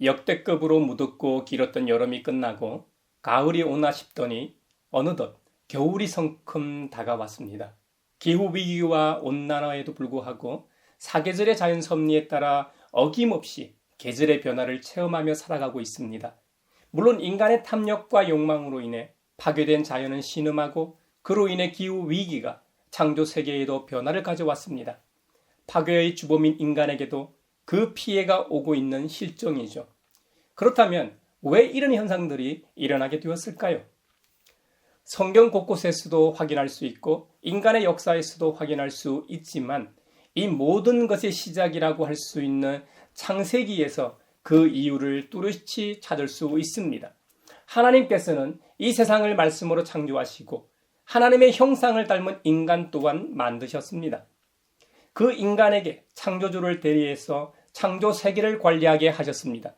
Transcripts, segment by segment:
역대급으로 무덥고 길었던 여름이 끝나고 가을이 오나 싶더니 어느덧 겨울이 성큼 다가왔습니다. 기후위기와 온난화에도 불구하고 사계절의 자연 섭리에 따라 어김없이 계절의 변화를 체험하며 살아가고 있습니다. 물론 인간의 탐욕과 욕망으로 인해 파괴된 자연은 신음하고 그로 인해 기후위기가 창조 세계에도 변화를 가져왔습니다. 파괴의 주범인 인간에게도 그 피해가 오고 있는 실정이죠. 그렇다면 왜 이런 현상들이 일어나게 되었을까요? 성경 곳곳에서도 확인할 수 있고 인간의 역사에서도 확인할 수 있지만 이 모든 것의 시작이라고 할 수 있는 창세기에서 그 이유를 뚜렷이 찾을 수 있습니다. 하나님께서는 이 세상을 말씀으로 창조하시고 하나님의 형상을 닮은 인간 또한 만드셨습니다. 그 인간에게 창조주를 대리해서 창조 세계를 관리하게 하셨습니다.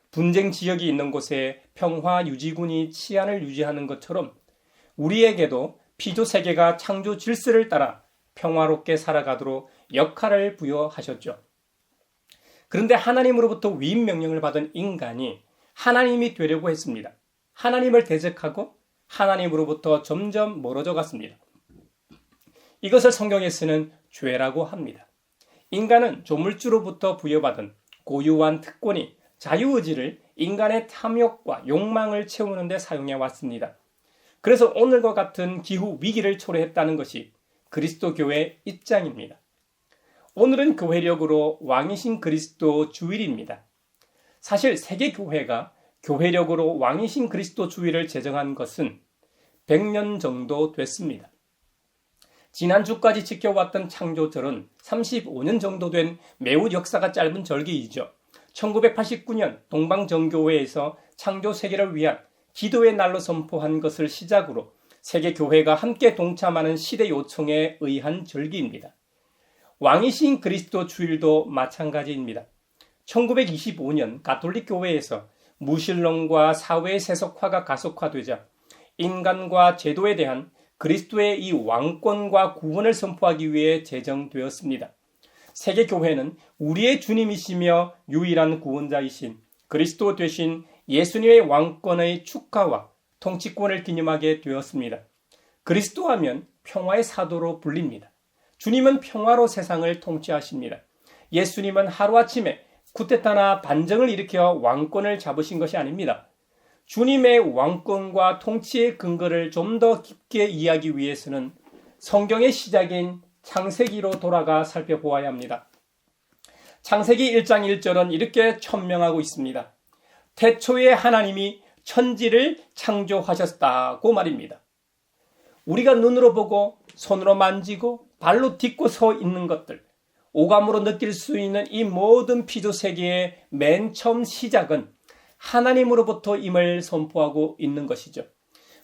분쟁 지역이 있는 곳에 평화 유지군이 치안을 유지하는 것처럼 우리에게도 피조 세계가 창조 질서를 따라 평화롭게 살아가도록 역할을 부여하셨죠. 그런데 하나님으로부터 위임 명령을 받은 인간이 하나님이 되려고 했습니다. 하나님을 대적하고 하나님으로부터 점점 멀어져 갔습니다. 이것을 성경에서는 죄라고 합니다. 인간은 조물주로부터 부여받은 고유한 특권이 자유의지를 인간의 탐욕과 욕망을 채우는 데 사용해 왔습니다. 그래서 오늘과 같은 기후 위기를 초래했다는 것이 그리스도 교회의 입장입니다. 오늘은 교회력으로 왕이신 그리스도 주일입니다. 사실 세계교회가 교회력으로 왕이신 그리스도 주일을 제정한 것은 100년 정도 됐습니다. 지난주까지 지켜왔던 창조절은 35년 정도 된 매우 역사가 짧은 절기이죠. 1989년 동방정교회에서 창조 세계를 위한 기도의 날로 선포한 것을 시작으로 세계교회가 함께 동참하는 시대 요청에 의한 절기입니다. 왕이신 그리스도 주일도 마찬가지입니다. 1925년 가톨릭교회에서 무신론과 사회의 세속화가 가속화되자 인간과 제도에 대한 그리스도의 이 왕권과 구원을 선포하기 위해 제정되었습니다. 세계교회는 우리의 주님이시며 유일한 구원자이신 그리스도 되신 예수님의 왕권의 축하와 통치권을 기념하게 되었습니다. 그리스도 하면 평화의 사도로 불립니다. 주님은 평화로 세상을 통치하십니다. 예수님은 하루아침에 쿠데타나 반정을 일으켜 왕권을 잡으신 것이 아닙니다. 주님의 왕권과 통치의 근거를 좀 더 깊게 이해하기 위해서는 성경의 시작인 창세기로 돌아가 살펴보아야 합니다. 창세기 1장 1절은 이렇게 천명하고 있습니다. 태초에 하나님이 천지를 창조하셨다고 말입니다. 우리가 눈으로 보고 손으로 만지고 발로 딛고 서 있는 것들, 오감으로 느낄 수 있는 이 모든 피조 세계의 맨 처음 시작은 하나님으로부터임을 선포하고 있는 것이죠.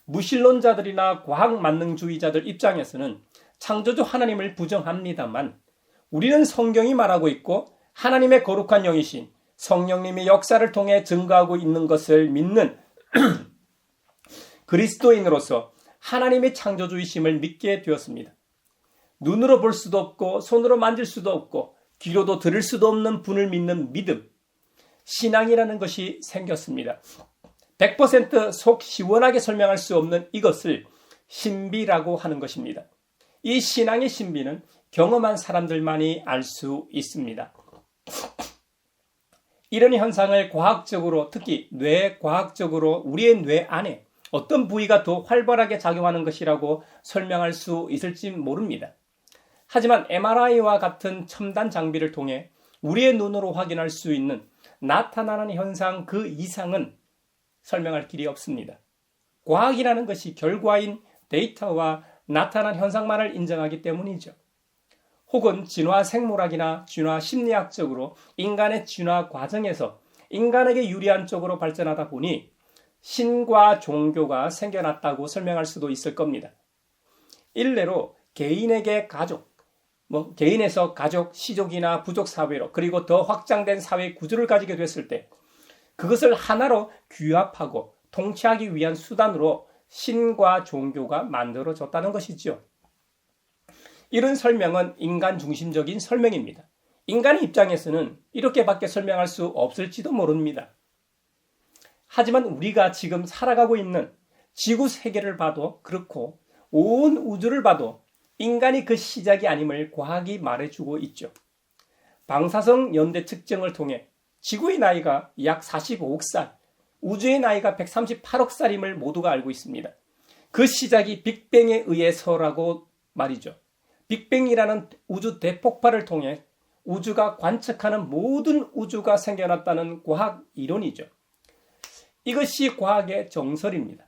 무신론자들이나 과학 만능주의자들 입장에서는 창조주 하나님을 부정합니다만 우리는 성경이 말하고 있고 하나님의 거룩한 영이신 성령님의 역사를 통해 증거하고 있는 것을 믿는 그리스도인으로서 하나님의 창조주이심을 믿게 되었습니다. 눈으로 볼 수도 없고 손으로 만질 수도 없고 귀로도 들을 수도 없는 분을 믿는 믿음, 신앙이라는 것이 생겼습니다. 100% 속 시원하게 설명할 수 없는 이것을 신비라고 하는 것입니다. 이 신앙의 신비는 경험한 사람들만이 알 수 있습니다. 이런 현상을 과학적으로, 특히 뇌과학적으로 우리의 뇌 안에 어떤 부위가 더 활발하게 작용하는 것이라고 설명할 수 있을지 모릅니다. 하지만 MRI와 같은 첨단 장비를 통해 우리의 눈으로 확인할 수 있는 나타나는 현상 그 이상은 설명할 길이 없습니다. 과학이라는 것이 결과인 데이터와 나타난 현상만을 인정하기 때문이죠. 혹은 진화 생물학이나 진화 심리학적으로 인간의 진화 과정에서 인간에게 유리한 쪽으로 발전하다 보니 신과 종교가 생겨났다고 설명할 수도 있을 겁니다. 일례로 개인에게 가족, 개인에서 가족, 시족이나 부족 사회로 그리고 더 확장된 사회 구조를 가지게 됐을 때 그것을 하나로 규합하고 통치하기 위한 수단으로 신과 종교가 만들어졌다는 것이죠. 이런 설명은 인간 중심적인 설명입니다. 인간의 입장에서는 이렇게밖에 설명할 수 없을지도 모릅니다. 하지만 우리가 지금 살아가고 있는 지구 세계를 봐도 그렇고 온 우주를 봐도 인간이 그 시작이 아님을 과학이 말해주고 있죠. 방사성 연대 측정을 통해 지구의 나이가 약 45억 살, 우주의 나이가 138억 살임을 모두가 알고 있습니다. 그 시작이 빅뱅에 의해서라고 말이죠. 빅뱅이라는 우주 대폭발을 통해 우주가 관측하는 모든 우주가 생겨났다는 과학 이론이죠. 이것이 과학의 정설입니다.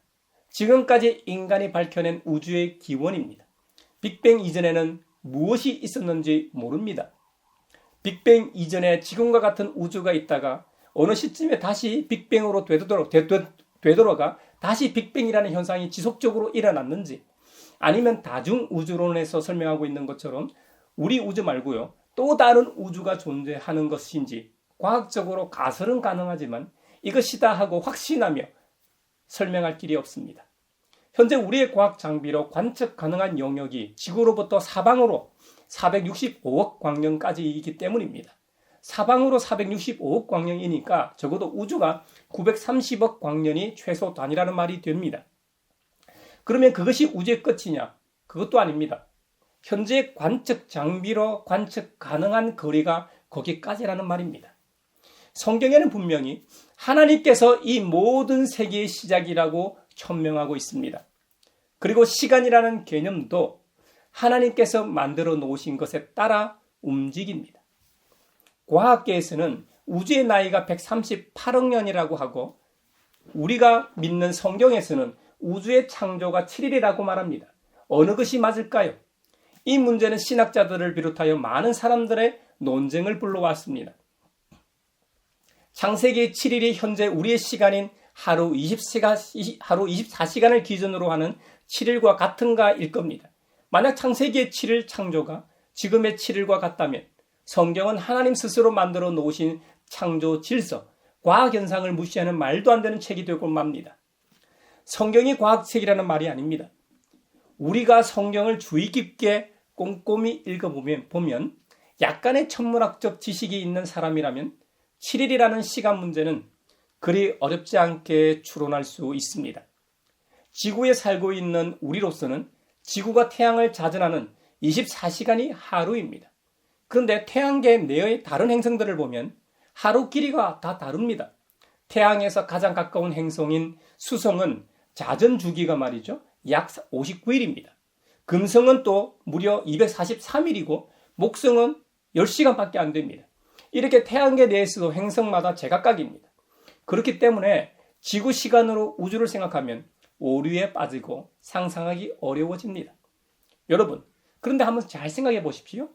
지금까지 인간이 밝혀낸 우주의 기원입니다. 빅뱅 이전에는 무엇이 있었는지 모릅니다. 빅뱅 이전에 지금과 같은 우주가 있다가 어느 시점에 다시 빅뱅으로 되돌아가 다시 빅뱅이라는 현상이 지속적으로 일어났는지, 아니면 다중우주론에서 설명하고 있는 것처럼 우리 우주 말고요 또 다른 우주가 존재하는 것인지 과학적으로 가설은 가능하지만 이것이다 하고 확신하며 설명할 길이 없습니다. 현재 우리의 과학 장비로 관측 가능한 영역이 지구로부터 사방으로 465억 광년까지이기 때문입니다. 사방으로 465억 광년이니까 적어도 우주가 930억 광년이 최소 단위라는 말이 됩니다. 그러면 그것이 우주의 끝이냐? 그것도 아닙니다. 현재 관측 장비로 관측 가능한 거리가 거기까지라는 말입니다. 성경에는 분명히 하나님께서 이 모든 세계의 시작이라고 천명하고 있습니다. 그리고 시간이라는 개념도 하나님께서 만들어 놓으신 것에 따라 움직입니다. 과학계에서는 우주의 나이가 138억 년이라고 하고 우리가 믿는 성경에서는 우주의 창조가 7일이라고 말합니다. 어느 것이 맞을까요? 이 문제는 신학자들을 비롯하여 많은 사람들의 논쟁을 불러왔습니다. 창세기 7일이 현재 우리의 시간인 하루 24시간을 기준으로 하는 7일과 같은가일 겁니다. 만약 창세기의 7일 창조가 지금의 7일과 같다면 성경은 하나님 스스로 만들어 놓으신 창조 질서, 과학 현상을 무시하는 말도 안 되는 책이 되고 맙니다. 성경이 과학책이라는 말이 아닙니다. 우리가 성경을 주의 깊게 꼼꼼히 읽어보면 약간의 천문학적 지식이 있는 사람이라면 7일이라는 시간 문제는 그리 어렵지 않게 추론할 수 있습니다. 지구에 살고 있는 우리로서는 지구가 태양을 자전하는 24시간이 하루입니다. 그런데 태양계 내의 다른 행성들을 보면 하루 길이가 다 다릅니다. 태양에서 가장 가까운 행성인 수성은 자전 주기가 말이죠. 약 59일입니다. 금성은 또 무려 243일이고 목성은 10시간밖에 안 됩니다. 이렇게 태양계 내에서도 행성마다 제각각입니다. 그렇기 때문에 지구 시간으로 우주를 생각하면 오류에 빠지고 상상하기 어려워집니다. 여러분, 그런데 한번 잘 생각해 보십시오.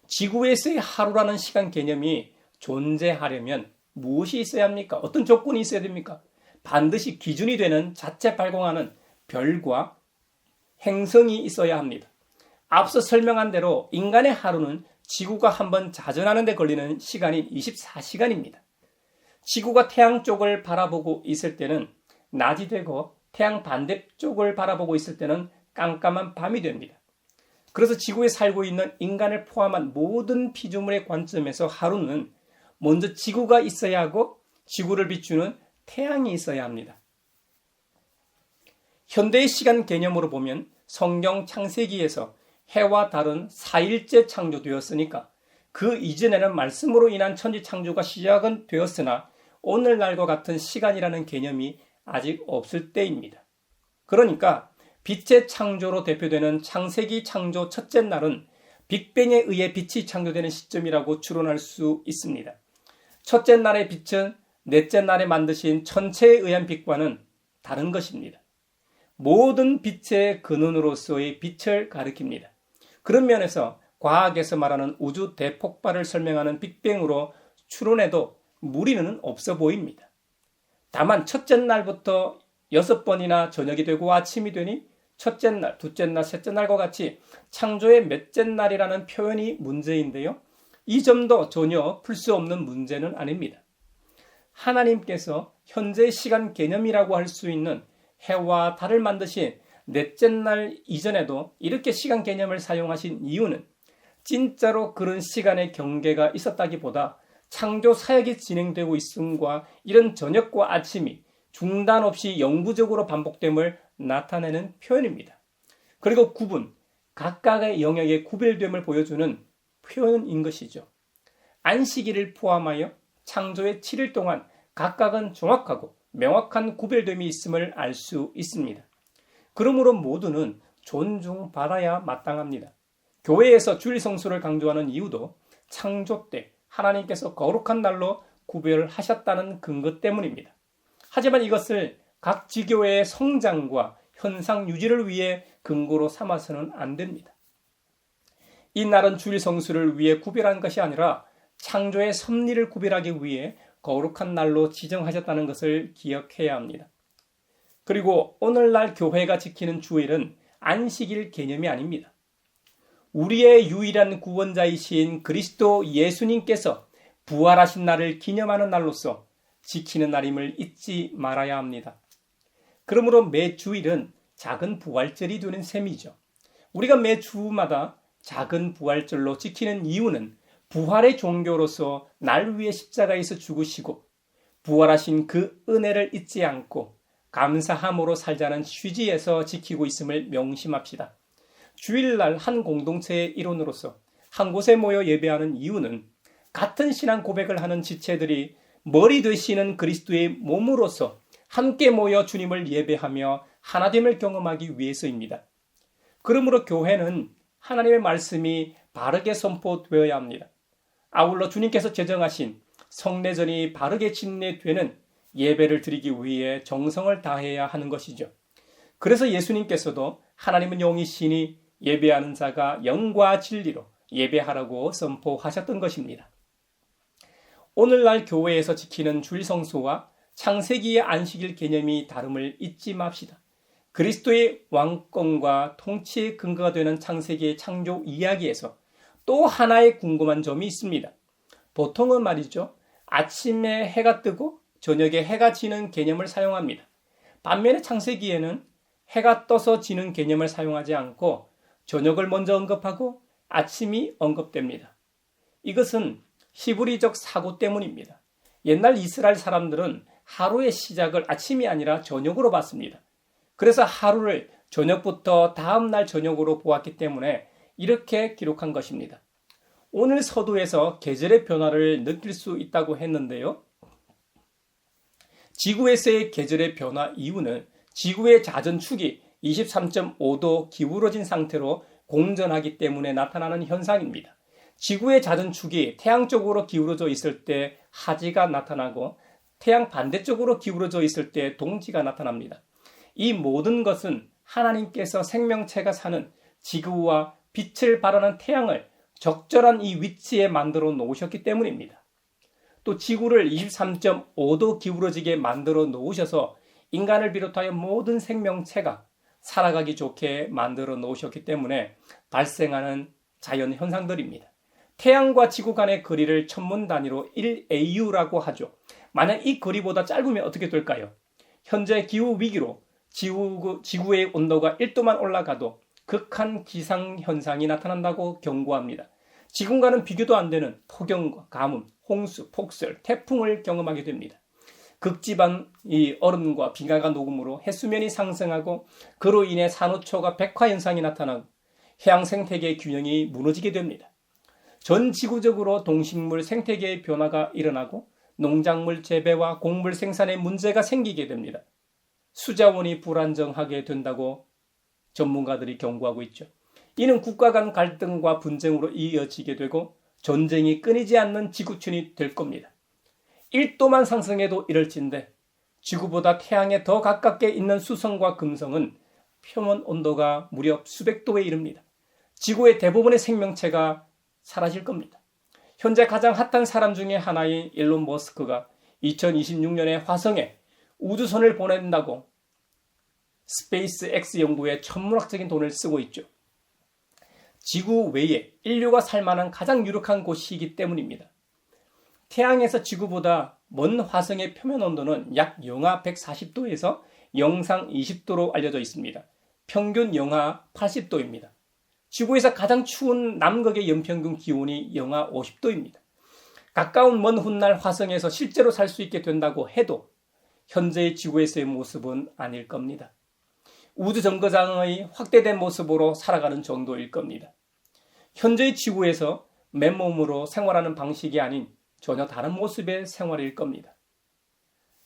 지구에서의 하루라는 시간 개념이 존재하려면 무엇이 있어야 합니까? 어떤 조건이 있어야 됩니까? 반드시 기준이 되는 자체 발광하는 별과 행성이 있어야 합니다. 앞서 설명한 대로 인간의 하루는 지구가 한번 자전하는 데 걸리는 시간인 24시간입니다. 지구가 태양 쪽을 바라보고 있을 때는 낮이 되고 태양 반대쪽을 바라보고 있을 때는 깜깜한 밤이 됩니다. 그래서 지구에 살고 있는 인간을 포함한 모든 피조물의 관점에서 하루는 먼저 지구가 있어야 하고 지구를 비추는 태양이 있어야 합니다. 현대의 시간 개념으로 보면 성경 창세기에서 해와 달은 4일째 창조되었으니까 그 이전에는 말씀으로 인한 천지 창조가 시작은 되었으나 오늘날과 같은 시간이라는 개념이 아직 없을 때입니다. 그러니까 빛의 창조로 대표되는 창세기 창조 첫째 날은 빅뱅에 의해 빛이 창조되는 시점이라고 추론할 수 있습니다. 첫째 날의 빛은 넷째 날에 만드신 천체에 의한 빛과는 다른 것입니다. 모든 빛의 근원으로서의 빛을 가리킵니다. 그런 면에서 과학에서 말하는 우주 대폭발을 설명하는 빅뱅으로 추론해도 무리는 없어 보입니다. 다만 첫째 날부터 6번이나 저녁이 되고 아침이 되니 첫째 날, 둘째 날, 셋째 날과 같이 창조의 몇째 날이라는 표현이 문제인데요. 이 점도 전혀 풀 수 없는 문제는 아닙니다. 하나님께서 현재 시간 개념이라고 할 수 있는 해와 달을 만드신 넷째 날 이전에도 이렇게 시간 개념을 사용하신 이유는 진짜로 그런 시간의 경계가 있었다기보다 창조 사역이 진행되고 있음과 이런 저녁과 아침이 중단 없이 영구적으로 반복됨을 나타내는 표현입니다. 그리고 구분, 각각의 영역의 구별됨을 보여주는 표현인 것이죠. 안식일을 포함하여 창조의 7일 동안 각각은 정확하고 명확한 구별됨이 있음을 알 수 있습니다. 그러므로 모두는 존중받아야 마땅합니다. 교회에서 주일 성수를 강조하는 이유도 창조 때 하나님께서 거룩한 날로 구별하셨다는 근거 때문입니다. 하지만 이것을 각 지교회의 성장과 현상 유지를 위해 근거로 삼아서는 안 됩니다. 이 날은 주일 성수를 위해 구별한 것이 아니라 창조의 섭리를 구별하기 위해 거룩한 날로 지정하셨다는 것을 기억해야 합니다. 그리고 오늘날 교회가 지키는 주일은 안식일 개념이 아닙니다. 우리의 유일한 구원자이신 그리스도 예수님께서 부활하신 날을 기념하는 날로서 지키는 날임을 잊지 말아야 합니다. 그러므로 매 주일은 작은 부활절이 되는 셈이죠. 우리가 매 주마다 작은 부활절로 지키는 이유는 부활의 종교로서 날 위해 십자가에서 죽으시고 부활하신 그 은혜를 잊지 않고 감사함으로 살자는 취지에서 지키고 있음을 명심합시다. 주일날 한 공동체의 일원으로서 한 곳에 모여 예배하는 이유는 같은 신앙 고백을 하는 지체들이 머리 되시는 그리스도의 몸으로서 함께 모여 주님을 예배하며 하나됨을 경험하기 위해서입니다. 그러므로 교회는 하나님의 말씀이 바르게 선포되어야 합니다. 아울러 주님께서 제정하신 성례전이 바르게 진례되는 예배를 드리기 위해 정성을 다해야 하는 것이죠. 그래서 예수님께서도 하나님은 영이시니 예배하는 자가 영과 진리로 예배하라고 선포하셨던 것입니다. 오늘날 교회에서 지키는 주일 성수와 창세기의 안식일 개념이 다름을 잊지 맙시다. 그리스도의 왕권과 통치의 근거가 되는 창세기의 창조 이야기에서 또 하나의 궁금한 점이 있습니다. 보통은 말이죠. 아침에 해가 뜨고 저녁에 해가 지는 개념을 사용합니다. 반면에 창세기에는 해가 떠서 지는 개념을 사용하지 않고 저녁을 먼저 언급하고 아침이 언급됩니다. 이것은 히브리적 사고 때문입니다. 옛날 이스라엘 사람들은 하루의 시작을 아침이 아니라 저녁으로 봤습니다. 그래서 하루를 저녁부터 다음날 저녁으로 보았기 때문에 이렇게 기록한 것입니다. 오늘 서두에서 계절의 변화를 느낄 수 있다고 했는데요. 지구에서의 계절의 변화 이유는 지구의 자전축이 23.5도 기울어진 상태로 공전하기 때문에 나타나는 현상입니다. 지구의 자전축이 태양 쪽으로 기울어져 있을 때 하지가 나타나고 태양 반대쪽으로 기울어져 있을 때 동지가 나타납니다. 이 모든 것은 하나님께서 생명체가 사는 지구와 빛을 발하는 태양을 적절한 이 위치에 만들어 놓으셨기 때문입니다. 또 지구를 23.5도 기울어지게 만들어 놓으셔서 인간을 비롯하여 모든 생명체가 살아가기 좋게 만들어 놓으셨기 때문에 발생하는 자연 현상들입니다. 태양과 지구 간의 거리를 천문 단위로 1AU라고 하죠. 만약 이 거리보다 짧으면 어떻게 될까요? 현재 기후 위기로 지구의 온도가 1도만 올라가도 극한 기상현상이 나타난다고 경고합니다. 지금과는 비교도 안 되는 폭염과 가뭄, 홍수, 폭설, 태풍을 경험하게 됩니다. 극지방 얼음과 빙하가 녹음으로 해수면이 상승하고 그로 인해 산호초가 백화현상이 나타나고 해양 생태계의 균형이 무너지게 됩니다. 전 지구적으로 동식물 생태계의 변화가 일어나고 농작물 재배와 곡물 생산에 문제가 생기게 됩니다. 수자원이 불안정하게 된다고 전문가들이 경고하고 있죠. 이는 국가 간 갈등과 분쟁으로 이어지게 되고 전쟁이 끊이지 않는 지구촌이 될 겁니다. 1도만 상승해도 이럴진데 지구보다 태양에 더 가깝게 있는 수성과 금성은 표면 온도가 무려 수백 도에 이릅니다. 지구의 대부분의 생명체가 사라질 겁니다. 현재 가장 핫한 사람 중에 하나인 일론 머스크가 2026년에 화성에 우주선을 보낸다고 스페이스 X 연구에 천문학적인 돈을 쓰고 있죠. 지구 외에 인류가 살만한 가장 유력한 곳이기 때문입니다. 태양에서 지구보다 먼 화성의 표면 온도는 약 영하 140도에서 영상 20도로 알려져 있습니다. 평균 영하 80도입니다. 지구에서 가장 추운 남극의 연평균 기온이 영하 50도입니다. 가까운 먼 훗날 화성에서 실제로 살 수 있게 된다고 해도 현재의 지구에서의 모습은 아닐 겁니다. 우주정거장의 확대된 모습으로 살아가는 정도일 겁니다. 현재의 지구에서 맨몸으로 생활하는 방식이 아닌 전혀 다른 모습의 생활일 겁니다.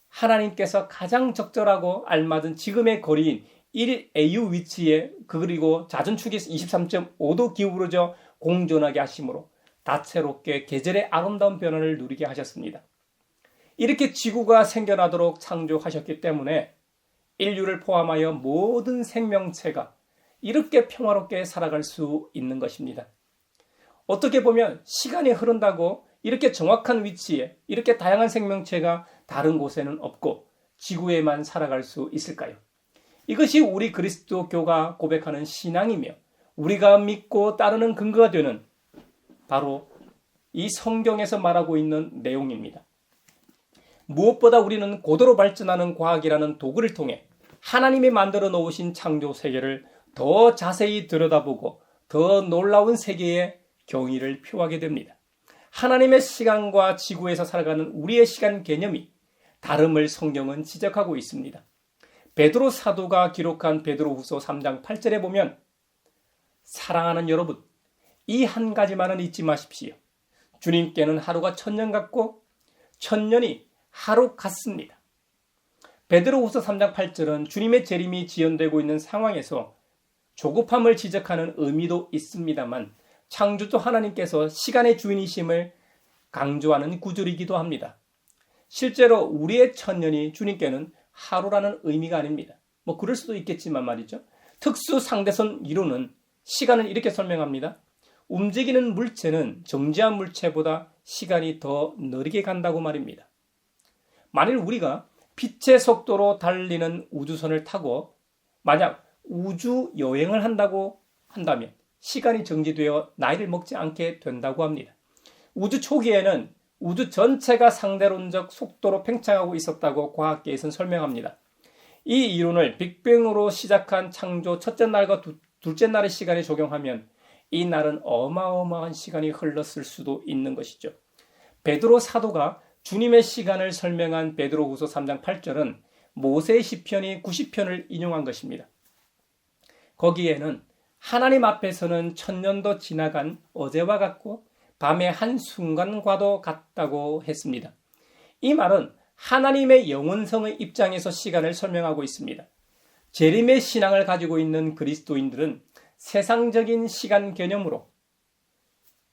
하나님께서 가장 적절하고 알맞은 지금의 거리인 1AU 위치에 그리고 자전축이 23.5도 기울어져 공전하게 하심으로 다채롭게 계절의 아름다운 변화를 누리게 하셨습니다. 이렇게 지구가 생겨나도록 창조하셨기 때문에 인류를 포함하여 모든 생명체가 이렇게 평화롭게 살아갈 수 있는 것입니다. 어떻게 보면 시간이 흐른다고 이렇게 정확한 위치에 이렇게 다양한 생명체가 다른 곳에는 없고 지구에만 살아갈 수 있을까요? 이것이 우리 그리스도교가 고백하는 신앙이며 우리가 믿고 따르는 근거가 되는 바로 이 성경에서 말하고 있는 내용입니다. 무엇보다 우리는 고도로 발전하는 과학이라는 도구를 통해 하나님이 만들어 놓으신 창조 세계를 더 자세히 들여다보고 더 놀라운 세계의 경의를 표하게 됩니다. 하나님의 시간과 지구에서 살아가는 우리의 시간 개념이 다름을 성경은 지적하고 있습니다. 베드로 사도가 기록한 베드로후서 3장 8절에 보면 사랑하는 여러분, 이 한 가지만은 잊지 마십시오. 주님께는 하루가 1000년 같고 1000년이 하루 같습니다. 베드로후서 3장 8절은 주님의 재림이 지연되고 있는 상황에서 조급함을 지적하는 의미도 있습니다만 창조주 하나님께서 시간의 주인이심을 강조하는 구절이기도 합니다. 실제로 우리의 1000년이 주님께는 하루라는 의미가 아닙니다. 그럴 수도 있겠지만 말이죠. 특수 상대선 이론은 시간을 이렇게 설명합니다. 움직이는 물체는 정지한 물체보다 시간이 더 느리게 간다고 말입니다. 만일 우리가 빛의 속도로 달리는 우주선을 타고 만약 우주 여행을 한다고 한다면 시간이 정지되어 나이를 먹지 않게 된다고 합니다. 우주 초기에는 우주 전체가 상대론적 속도로 팽창하고 있었다고 과학계에서는 설명합니다. 이 이론을 빅뱅으로 시작한 창조 첫째 날과 둘째 날의 시간에 적용하면 이 날은 어마어마한 시간이 흘렀을 수도 있는 것이죠. 베드로 사도가 주님의 시간을 설명한 베드로후서 3장 8절은 모세의 시편이 90편을 인용한 것입니다. 거기에는 하나님 앞에서는 1000년도 지나간 어제와 같고 밤의 한순간과도 같다고 했습니다. 이 말은 하나님의 영원성의 입장에서 시간을 설명하고 있습니다. 재림의 신앙을 가지고 있는 그리스도인들은 세상적인 시간 개념으로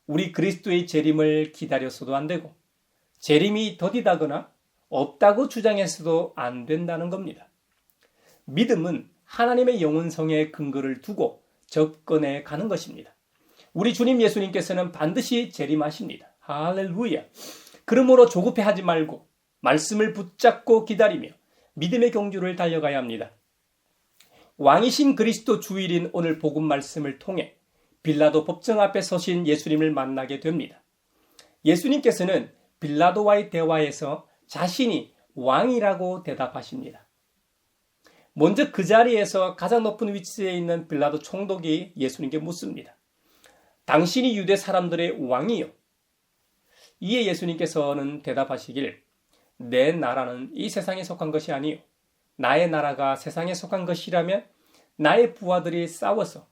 우리 그리스도의 재림을 기다렸어도 안 되고 재림이 더디다거나 없다고 주장해서도 안 된다는 겁니다. 믿음은 하나님의 영원성에 근거를 두고 접근해 가는 것입니다. 우리 주님 예수님께서는 반드시 재림하십니다. 할렐루야. 그러므로 조급해하지 말고 말씀을 붙잡고 기다리며 믿음의 경주를 달려가야 합니다. 왕이신 그리스도 주일인 오늘 복음 말씀을 통해 빌라도 법정 앞에 서신 예수님을 만나게 됩니다. 예수님께서는 빌라도와의 대화에서 자신이 왕이라고 대답하십니다. 먼저 그 자리에서 가장 높은 위치에 있는 빌라도 총독이 예수님께 묻습니다. 당신이 유대 사람들의 왕이요? 이에 예수님께서는 대답하시길 내 나라는 이 세상에 속한 것이 아니요. 나의 나라가 세상에 속한 것이라면 나의 부하들이 싸워서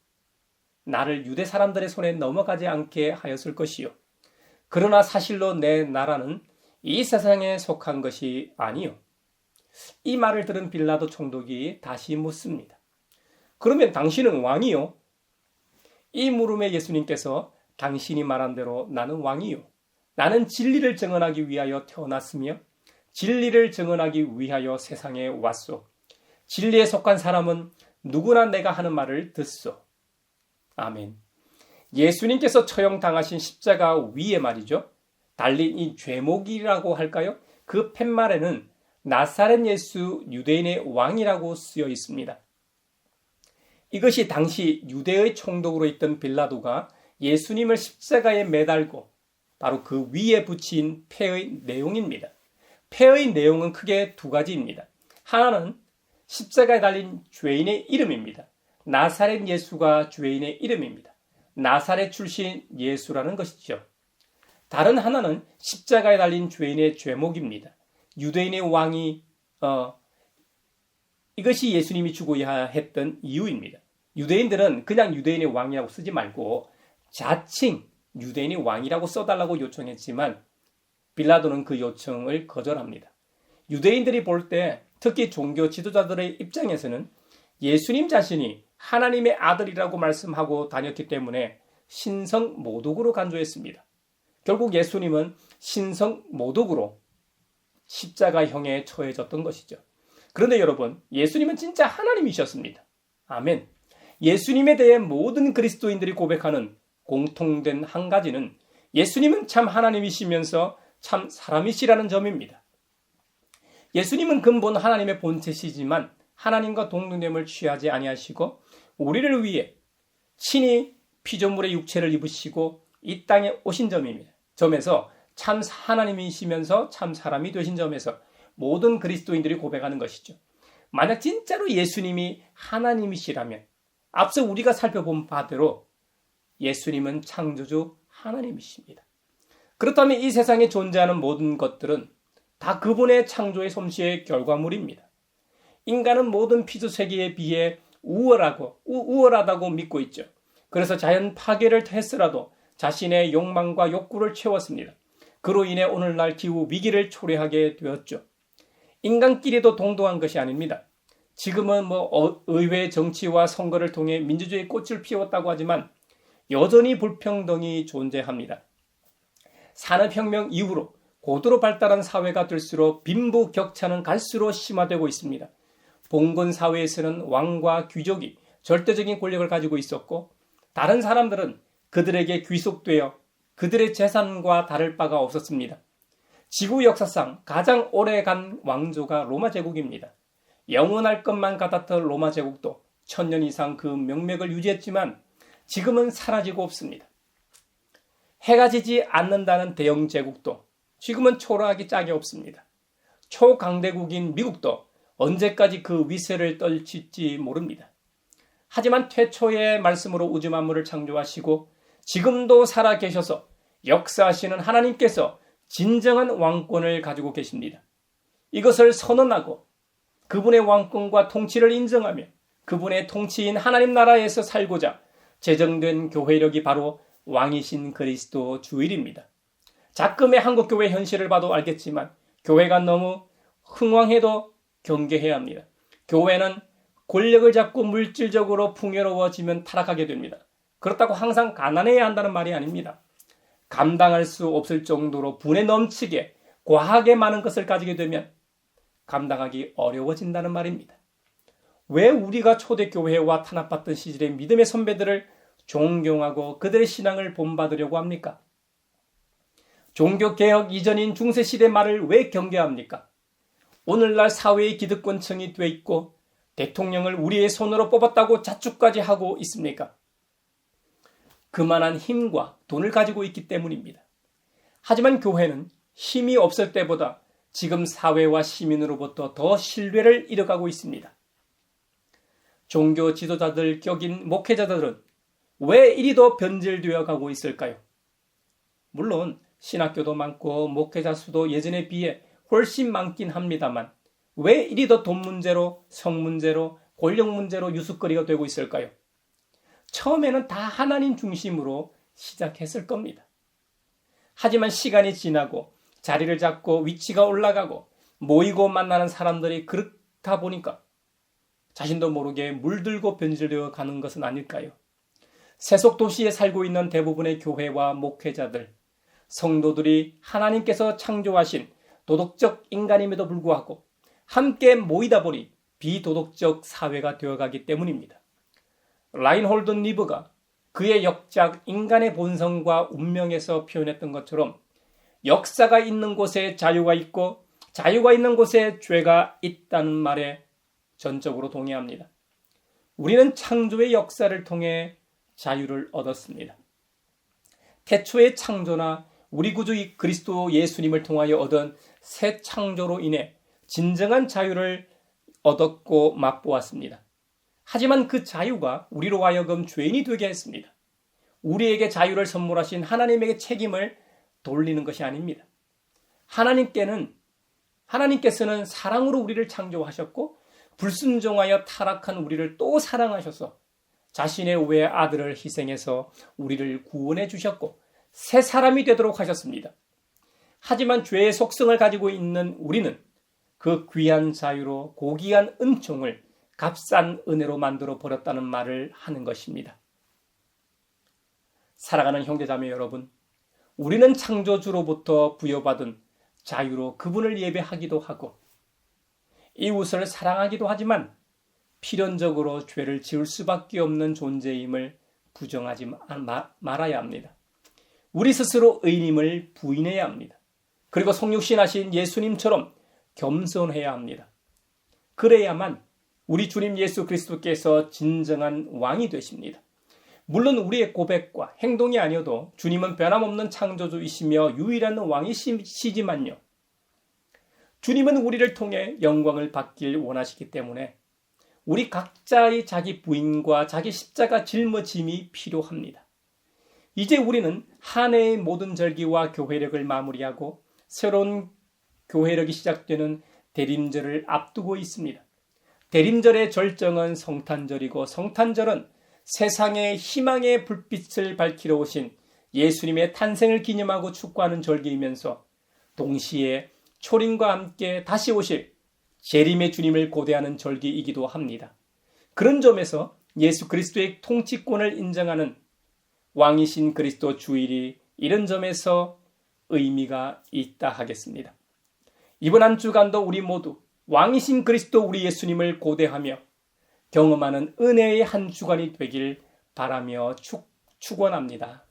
나를 유대 사람들의 손에 넘어가지 않게 하였을 것이요. 그러나 사실로 내 나라는 이 세상에 속한 것이 아니요. 이 말을 들은 빌라도 총독이 다시 묻습니다. 그러면 당신은 왕이요? 이 물음에 예수님께서 당신이 말한 대로 나는 왕이요. 나는 진리를 증언하기 위하여 태어났으며 진리를 증언하기 위하여 세상에 왔소. 진리에 속한 사람은 누구나 내가 하는 말을 듣소. 아멘. 예수님께서 처형당하신 십자가 위에 말이죠. 달린 이 죄목이라고 할까요? 그 팻말에는 나사렛 예수 유대인의 왕이라고 쓰여 있습니다. 이것이 당시 유대의 총독으로 있던 빌라도가 예수님을 십자가에 매달고 바로 그 위에 붙인 패의 내용입니다. 패의 내용은 크게 두 가지입니다. 하나는 십자가에 달린 죄인의 이름입니다. 나사렛 예수가 죄인의 이름입니다. 나사렛 출신 예수라는 것이죠. 다른 하나는 십자가에 달린 죄인의 죄목입니다. 유대인의 왕이 이것이 예수님이 죽어야 했던 이유입니다. 유대인들은 그냥 유대인의 왕이라고 쓰지 말고 자칭 유대인의 왕이라고 써달라고 요청했지만 빌라도는 그 요청을 거절합니다. 유대인들이 볼 때 특히 종교 지도자들의 입장에서는 예수님 자신이 하나님의 아들이라고 말씀하고 다녔기 때문에 신성 모독으로 간주했습니다. 결국 예수님은 신성 모독으로 십자가형에 처해졌던 것이죠. 그런데 여러분, 예수님은 진짜 하나님이셨습니다. 아멘. 예수님에 대해 모든 그리스도인들이 고백하는 공통된 한 가지는 예수님은 참 하나님이시면서 참 사람이시라는 점입니다. 예수님은 근본 하나님의 본체시지만 하나님과 동등됨을 취하지 아니하시고 우리를 위해 친히 피조물의 육체를 입으시고 이 땅에 오신 점에서 참 하나님이시면서 참 사람이 되신 점에서 모든 그리스도인들이 고백하는 것이죠. 만약 진짜로 예수님이 하나님이시라면 앞서 우리가 살펴본 바대로 예수님은 창조주 하나님이십니다. 그렇다면 이 세상에 존재하는 모든 것들은 다 그분의 창조의 솜씨의 결과물입니다. 인간은 모든 피조세계에 비해 우월하다고 믿고 있죠. 그래서 자연 파괴를 했으라도 자신의 욕망과 욕구를 채웠습니다. 그로 인해 오늘날 기후 위기를 초래하게 되었죠. 인간끼리도 동등한 것이 아닙니다. 지금은 의회 정치와 선거를 통해 민주주의의 꽃을 피웠다고 하지만 여전히 불평등이 존재합니다. 산업혁명 이후로 고도로 발달한 사회가 될수록 빈부격차는 갈수록 심화되고 있습니다. 봉건 사회에서는 왕과 귀족이 절대적인 권력을 가지고 있었고 다른 사람들은 그들에게 귀속되어 그들의 재산과 다를 바가 없었습니다. 지구 역사상 가장 오래간 왕조가 로마 제국입니다. 영원할 것만 같았던 로마 제국도 1000년 이상 그 명맥을 유지했지만 지금은 사라지고 없습니다. 해가 지지 않는다는 대영 제국도 지금은 초라하기 짝이 없습니다. 초강대국인 미국도 언제까지 그 위세를 떨칠지 모릅니다. 하지만 태초의 말씀으로 우주 만물을 창조하시고 지금도 살아계셔서 역사하시는 하나님께서 진정한 왕권을 가지고 계십니다. 이것을 선언하고 그분의 왕권과 통치를 인정하며 그분의 통치인 하나님 나라에서 살고자 제정된 교회력이 바로 왕이신 그리스도 주일입니다. 작금의 한국교회 현실을 봐도 알겠지만 교회가 너무 흥왕해도 경계해야 합니다. 교회는 권력을 잡고 물질적으로 풍요로워지면 타락하게 됩니다. 그렇다고 항상 가난해야 한다는 말이 아닙니다. 감당할 수 없을 정도로 분에 넘치게 과하게 많은 것을 가지게 되면 감당하기 어려워진다는 말입니다. 왜 우리가 초대교회와 탄압받던 시절의 믿음의 선배들을 존경하고 그들의 신앙을 본받으려고 합니까? 종교개혁 이전인 중세시대 말을 왜 경계합니까? 오늘날 사회의 기득권층이 돼 있고 대통령을 우리의 손으로 뽑았다고 자축까지 하고 있습니까? 그만한 힘과 돈을 가지고 있기 때문입니다. 하지만 교회는 힘이 없을 때보다 지금 사회와 시민으로부터 더 신뢰를 잃어가고 있습니다. 종교 지도자들 격인 목회자들은 왜 이리도 변질되어 가고 있을까요? 물론 신학교도 많고 목회자 수도 예전에 비해 훨씬 많긴 합니다만 왜 이리도 돈 문제로 성 문제로 권력 문제로 유숙거리가 되고 있을까요? 처음에는 다 하나님 중심으로 시작했을 겁니다. 하지만 시간이 지나고 자리를 잡고 위치가 올라가고 모이고 만나는 사람들이 그렇다 보니까 자신도 모르게 물들고 변질되어 가는 것은 아닐까요? 세속 도시에 살고 있는 대부분의 교회와 목회자들, 성도들이 하나님께서 창조하신 도덕적 인간임에도 불구하고 함께 모이다 보니 비도덕적 사회가 되어가기 때문입니다. 라인홀드 니브가 그의 역작 인간의 본성과 운명에서 표현했던 것처럼 역사가 있는 곳에 자유가 있고 자유가 있는 곳에 죄가 있다는 말에 전적으로 동의합니다. 우리는 창조의 역사를 통해 자유를 얻었습니다. 태초의 창조나 우리 구주 그리스도 예수님을 통하여 얻은 새 창조로 인해 진정한 자유를 얻었고 맛보았습니다. 하지만 그 자유가 우리로 하여금 죄인이 되게 했습니다. 우리에게 자유를 선물하신 하나님에게 책임을 돌리는 것이 아닙니다. 하나님께서는 사랑으로 우리를 창조하셨고 불순종하여 타락한 우리를 또 사랑하셔서 자신의 외아들을 희생해서 우리를 구원해 주셨고 새 사람이 되도록 하셨습니다. 하지만 죄의 속성을 가지고 있는 우리는 그 귀한 자유로 고귀한 은총을 값싼 은혜로 만들어 버렸다는 말을 하는 것입니다. 사랑하는 형제자매 여러분, 우리는 창조주로부터 부여받은 자유로 그분을 예배하기도 하고 이웃을 사랑하기도 하지만 필연적으로 죄를 지을 수밖에 없는 존재임을 부정하지 말아야 합니다. 우리 스스로 의인임을 부인해야 합니다. 그리고 성육신하신 예수님처럼 겸손해야 합니다. 그래야만 우리 주님 예수 그리스도께서 진정한 왕이 되십니다. 물론 우리의 고백과 행동이 아니어도 주님은 변함없는 창조주이시며 유일한 왕이시지만요. 주님은 우리를 통해 영광을 받길 원하시기 때문에 우리 각자의 자기 부인과 자기 십자가 짊어짐이 필요합니다. 이제 우리는 한 해의 모든 절기와 교회력을 마무리하고 새로운 교회력이 시작되는 대림절을 앞두고 있습니다. 대림절의 절정은 성탄절이고 성탄절은 세상의 희망의 불빛을 밝히러 오신 예수님의 탄생을 기념하고 축구하는 절기이면서 동시에 초림과 함께 다시 오실 재림의 주님을 고대하는 절기이기도 합니다. 그런 점에서 예수 그리스도의 통치권을 인정하는 왕이신 그리스도 주일이 이런 점에서 의미가 있다 하겠습니다. 이번 한 주간도 우리 모두 왕이신 그리스도 우리 예수님을 고대하며 경험하는 은혜의 한 주간이 되길 바라며 축원합니다.